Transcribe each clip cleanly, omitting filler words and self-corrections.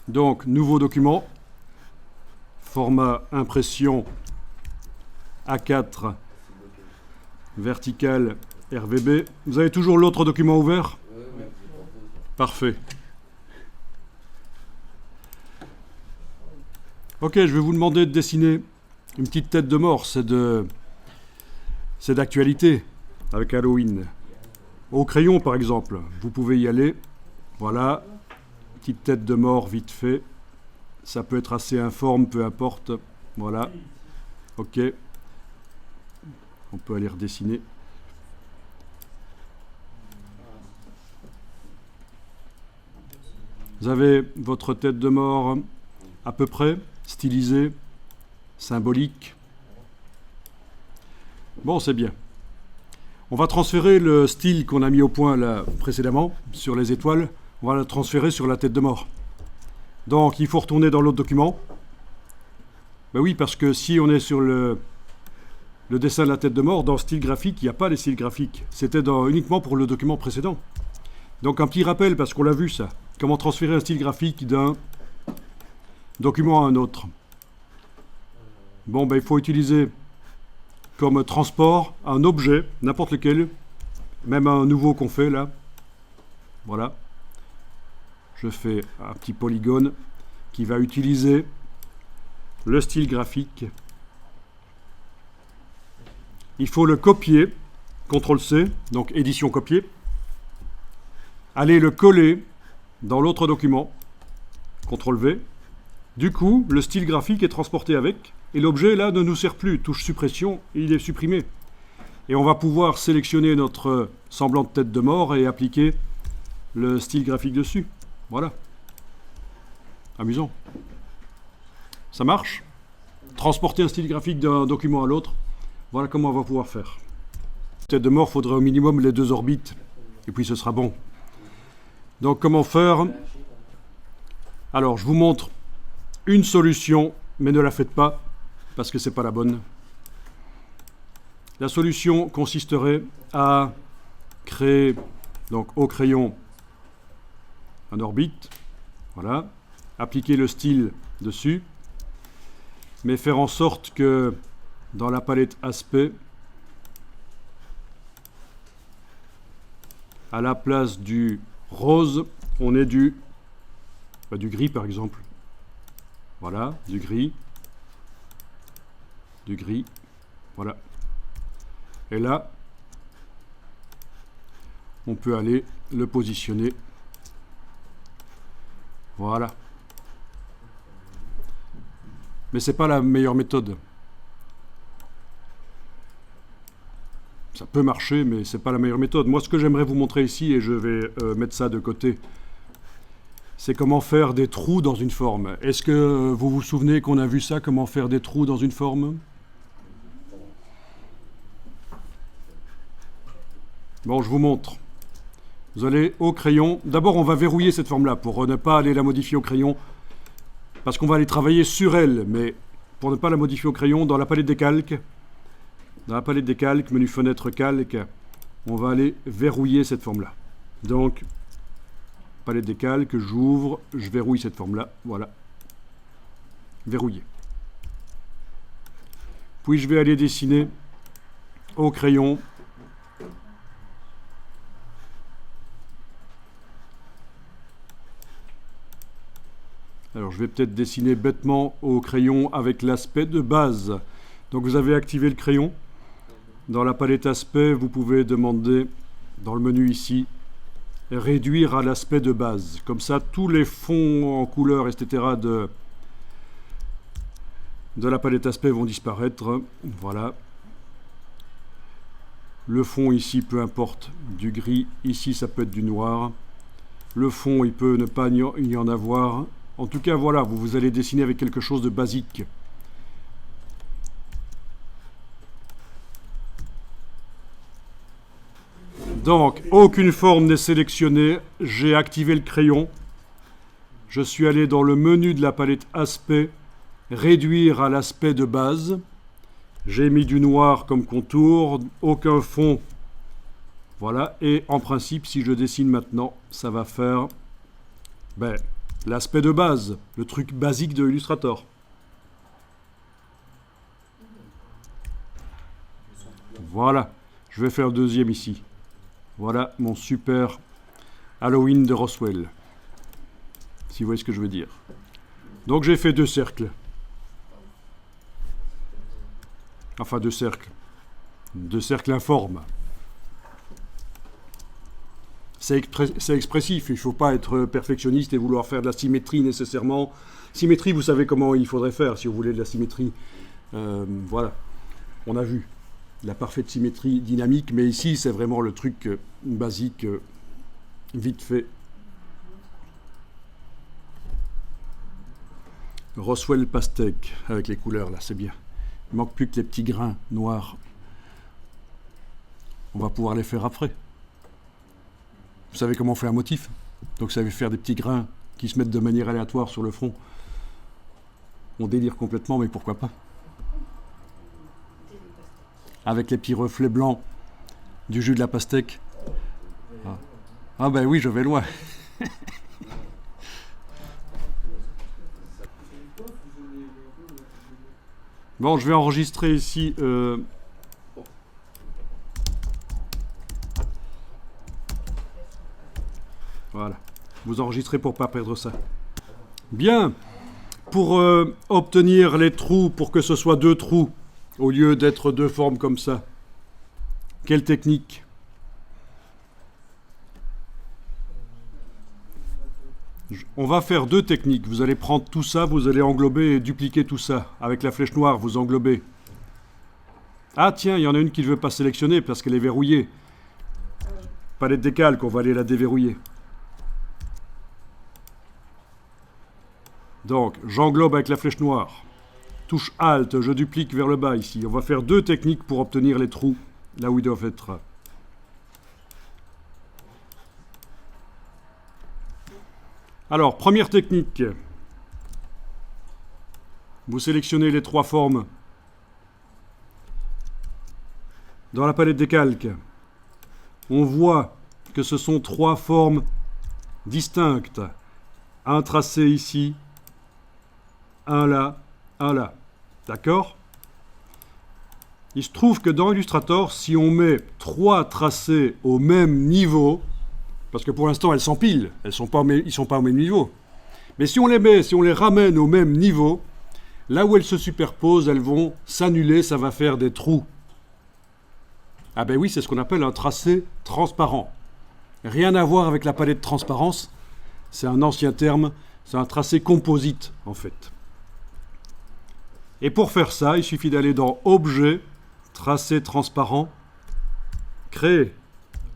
Donc, nouveau document, format impression A4 vertical RVB. Vous avez toujours l'autre document ouvert? Parfait. Ok, je vais vous demander de dessiner une petite tête de mort. C'est d'actualité avec Halloween. Au crayon, par exemple, vous pouvez y aller. Voilà, petite tête de mort vite fait. Ça peut être assez informe, peu importe. Voilà. Ok. On peut aller redessiner. Vous avez votre tête de mort à peu près stylisée, symbolique. Bon, c'est bien. On va transférer le style qu'on a mis au point là précédemment sur les étoiles. On va le transférer sur la tête de mort. Donc, il faut retourner dans l'autre document. Ben oui, parce que si on est sur le dessin de la tête de mort, dans style graphique, il n'y a pas les styles graphiques. C'était uniquement pour le document précédent. Donc, un petit rappel, parce qu'on l'a vu ça. Comment transférer un style graphique d'un document à un autre. Bon, ben il faut utiliser comme transport un objet, n'importe lequel, même un nouveau qu'on fait là. Voilà. Je fais un petit polygone qui va utiliser le style graphique. Il faut le copier, CTRL-C, donc édition copier. Aller le coller dans l'autre document, CTRL-V. Du coup, le style graphique est transporté avec, et l'objet là ne nous sert plus. Touche suppression, et il est supprimé. Et on va pouvoir sélectionner notre semblant de tête de mort et appliquer le style graphique dessus. Voilà. Amusant. Ça marche? Transporter un style graphique d'un document à l'autre. Voilà comment on va pouvoir faire. Tête de mort, il faudrait au minimum les 2 orbites. Et puis ce sera bon. Donc comment faire? Alors, je vous montre une solution, mais ne la faites pas, parce que ce n'est pas la bonne. La solution consisterait à créer, donc au crayon, un orbite, voilà, appliquer le style dessus, mais faire en sorte que dans la palette aspect, à la place du rose, on ait du gris par exemple. Voilà, du gris, voilà. Et là, on peut aller le positionner. Voilà. Mais ce n'est pas la meilleure méthode. Ça peut marcher, mais ce n'est pas la meilleure méthode. Moi, ce que j'aimerais vous montrer ici, et je vais mettre ça de côté, c'est comment faire des trous dans une forme. Est-ce que vous vous souvenez qu'on a vu ça, comment faire des trous dans une forme? Bon, je vous montre. Vous allez au crayon. D'abord, on va verrouiller cette forme-là pour ne pas aller la modifier au crayon, parce qu'on va aller travailler sur elle, mais pour ne pas la modifier au crayon, dans la palette des calques, menu fenêtre calque, on va aller verrouiller cette forme-là. Donc, palette des calques, j'ouvre, je verrouille cette forme-là, voilà. Verrouillé. Puis je vais aller dessiner au crayon alors je vais peut-être dessiner bêtement au crayon avec l'aspect de base. Donc vous avez activé le crayon. Dans la palette aspect, vous pouvez demander dans le menu ici réduire à l'aspect de base. Comme ça, tous les fonds en couleur, etc. de la palette aspect vont disparaître. Voilà. Le fond ici, peu importe, du gris. Ici, ça peut être du noir. Le fond, il peut ne pas y en avoir. En tout cas, voilà, vous allez dessiner avec quelque chose de basique. Donc, aucune forme n'est sélectionnée. J'ai activé le crayon. Je suis allé dans le menu de la palette aspect, réduire à l'aspect de base. J'ai mis du noir comme contour, aucun fond. Voilà, et en principe, si je dessine maintenant, ça va faire l'aspect de base, le truc basique de Illustrator. Voilà, je vais faire le deuxième ici. Voilà mon super Halloween de Roswell. Si vous voyez ce que je veux dire. Donc j'ai fait 2 cercles. Enfin 2 cercles. 2 cercles informes. C'est expressif, il ne faut pas être perfectionniste et vouloir faire de la symétrie nécessairement. Symétrie, vous savez comment il faudrait faire si vous voulez de la symétrie. Voilà, on a vu la parfaite symétrie dynamique, mais ici c'est vraiment le truc basique, vite fait. Roswell Pastèque, avec les couleurs là, c'est bien. Il manque plus que les petits grains noirs. On va pouvoir les faire après. Vous savez comment on fait un motif. Donc ça veut faire des petits grains qui se mettent de manière aléatoire sur le front. On délire complètement, mais pourquoi pas. Avec les petits reflets blancs du jus de la pastèque. Ah ben oui, je vais loin. Bon, je vais enregistrer ici... Voilà. Vous enregistrez pour ne pas perdre ça. Bien. Pour obtenir les trous, pour que ce soit 2 trous, au lieu d'être 2 formes comme ça, quelle technique? On va faire 2 techniques. Vous allez prendre tout ça, vous allez englober et dupliquer tout ça. Avec la flèche noire, vous englobez. Ah tiens, il y en a une qui ne veut pas sélectionner parce qu'elle est verrouillée. Palette décalque, on va aller la déverrouiller. Donc, j'englobe avec la flèche noire. Touche Alt, je duplique vers le bas ici. On va faire 2 techniques pour obtenir les trous, là où ils doivent être. Alors, première technique. Vous sélectionnez les 3 formes dans la palette décalque. On voit que ce sont 3 formes distinctes. Un tracé ici, un là, un là. D'accord? Il se trouve que dans Illustrator, si on met 3 tracés au même niveau, parce que pour l'instant elles s'empilent, ils ne sont pas au même niveau, mais si on les ramène au même niveau, là où elles se superposent, elles vont s'annuler, ça va faire des trous. Ah ben oui, c'est ce qu'on appelle un tracé transparent. Rien à voir avec la palette de transparence, c'est un ancien terme, c'est un tracé composite en fait. Et pour faire ça, il suffit d'aller dans Objet, Tracé transparent, Créer.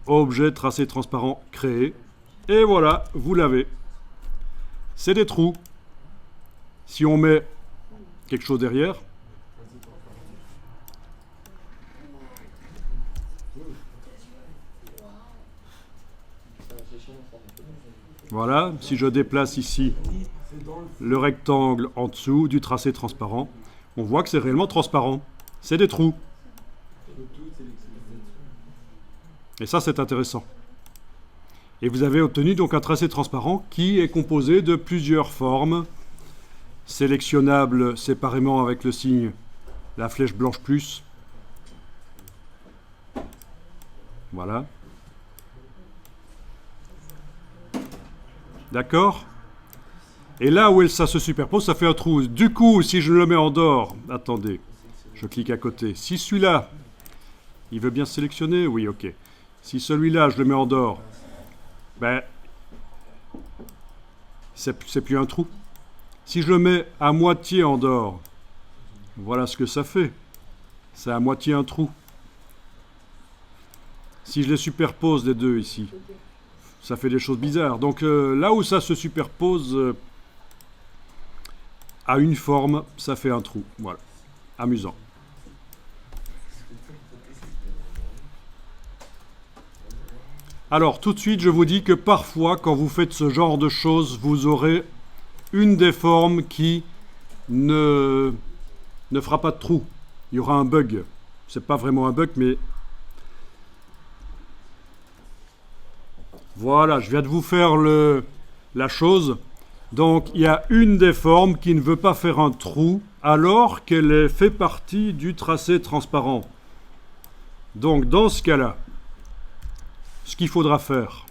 Objet, tracé transparent, Créer. Et voilà, vous l'avez. C'est des trous. Si on met quelque chose derrière, voilà, si je déplace ici le rectangle en dessous du tracé transparent, on voit que c'est réellement transparent. C'est des trous. Et ça, c'est intéressant. Et vous avez obtenu donc un tracé transparent qui est composé de plusieurs formes, sélectionnables séparément avec le signe, la flèche blanche plus. Voilà. D'accord? Et là où ça se superpose, ça fait un trou. Du coup, si je le mets en dehors, attendez, je clique à côté. Si celui-là, il veut bien sélectionner? Oui, ok. Si celui-là, je le mets en dehors, ben, c'est plus un trou. Si je le mets à moitié en dehors, voilà ce que ça fait. C'est à moitié un trou. Si je les superpose les deux ici, ça fait des choses bizarres. Donc là où ça se superpose à une forme, ça fait un trou. Voilà. Amusant. Alors, tout de suite, je vous dis que parfois, quand vous faites ce genre de choses, vous aurez une des formes qui ne fera pas de trou. Il y aura un bug. C'est pas vraiment un bug, mais... Voilà, je viens de vous faire la chose. Donc il y a une des formes qui ne veut pas faire un trou alors qu'elle fait partie du tracé transparent. Donc dans ce cas-là, ce qu'il faudra faire,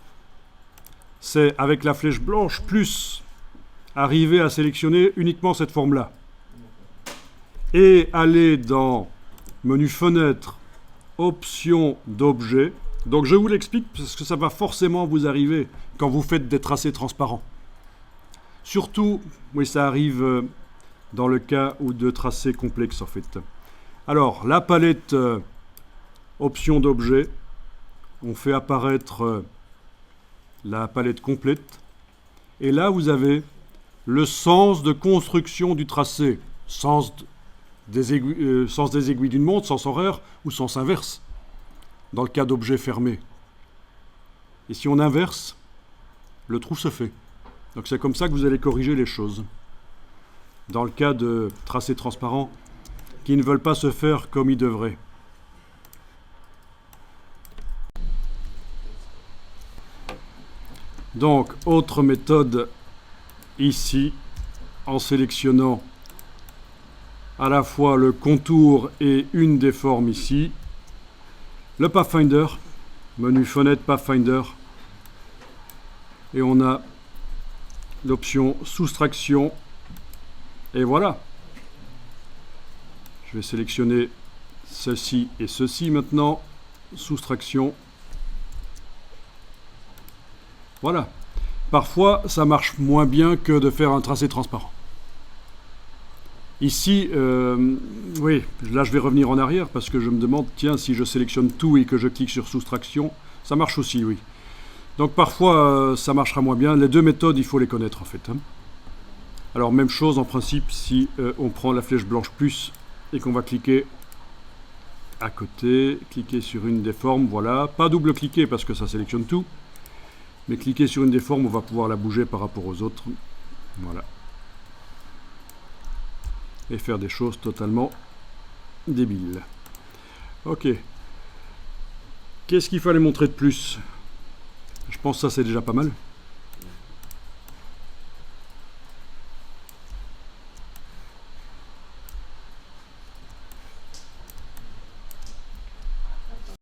c'est avec la flèche blanche plus arriver à sélectionner uniquement cette forme-là. Et aller dans menu fenêtre, option d'objet. Donc je vous l'explique parce que ça va forcément vous arriver quand vous faites des tracés transparents. Surtout, oui, ça arrive dans le cas où de tracés complexes en fait. Alors, la palette option d'objet, on fait apparaître la palette complète. Et là, vous avez le sens de construction du tracé, sens des aiguilles d'une montre, sens horaire ou sens inverse, dans le cas d'objet fermé. Et si on inverse, le trou se fait. Donc c'est comme ça que vous allez corriger les choses. Dans le cas de tracés transparents qui ne veulent pas se faire comme ils devraient. Donc, autre méthode ici, en sélectionnant à la fois le contour et une des formes ici. Le Pathfinder, menu fenêtre Pathfinder. Et on a l'option soustraction. Et voilà. Je vais sélectionner ceci et ceci maintenant. Soustraction. Voilà. Parfois, ça marche moins bien que de faire un tracé transparent. Ici, oui, là je vais revenir en arrière parce que je me demande, tiens, si je sélectionne tout et que je clique sur soustraction, ça marche aussi, oui. Donc parfois, ça marchera moins bien. Les deux méthodes, il faut les connaître en fait. Alors même chose en principe si on prend la flèche blanche plus et qu'on va cliquer à côté, cliquer sur une des formes, voilà. Pas double-cliquer parce que ça sélectionne tout. Mais cliquer sur une des formes, on va pouvoir la bouger par rapport aux autres. Voilà. Et faire des choses totalement débiles. Ok. Qu'est-ce qu'il fallait montrer de plus? Je pense que ça c'est déjà pas mal.